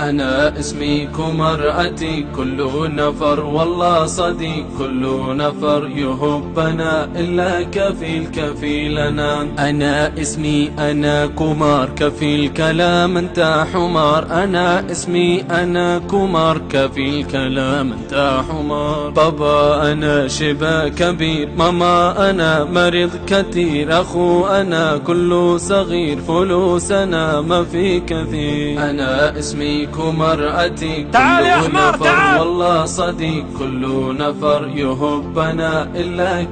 أنا اسمي كمرأتي كل نفر والله صديق كل نفر يهبنا إلا كفيلنا. أنا اسمي أنا كمار كفيل كلام أنت حمار. أنا اسمي أنا كمار كفيل كلام أنت حمار. بابا أنا شبا كبير ماما أنا مريض كثير أخو أنا كله صغير فلوسنا ما في كثير. أنا اسمي كمرأتي تعال يا كل حمار نفر تعال والله صديق كل نفر يهبنا إلا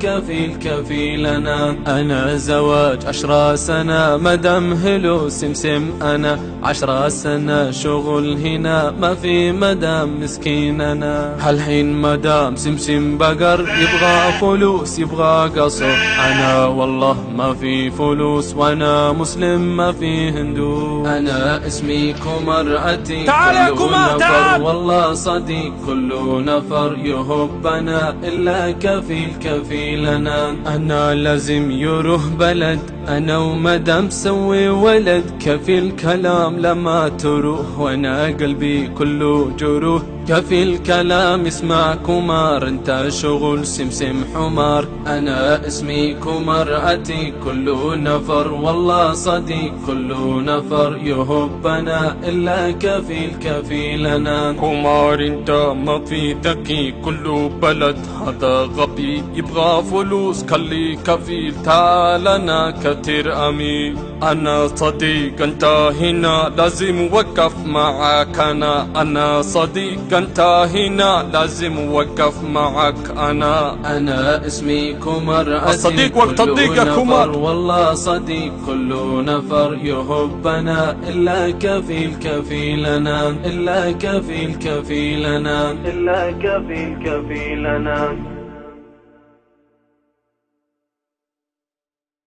كفيلنا. أنا زواج 10 سنة مدام هلو سمسم أنا 10 سنة شغل هنا ما في مدام مسكيننا. هالحين مدام سمسم بقر يبغى فلوس يبغى قصر. أنا والله ما في فلوس وأنا مسلم ما في هندو. أنا اسمي كمرأتي تعال يا كل كمار نفر تعال والله صديق كل نفر يهبنا إلا كفيلنا. أنا لازم يروح بلد أنا ومدام سوي ولد كفيل كلام لما تروح وأنا قلبي كله جروح. كفيل كلام اسمع كمار انت شغل سمسم حمار. أنا اسمي كمرأتي كل نفر والله صديق كل نفر يهبنا إلا كفيلنا. كمار انت ما في ذكي كله بلد هذا غبي يبغى فلوس خلي كفيل تعال انا كتير امين. انا صديق انت هنا لازم وقف معك انا صديق انت هنا لازم وقف معك أنا اسمي كمرأتي الصديق وقت الضيق يا كمار والله صديق كل نفر يهبنا إلا كفيلنا إلا كفيلنا.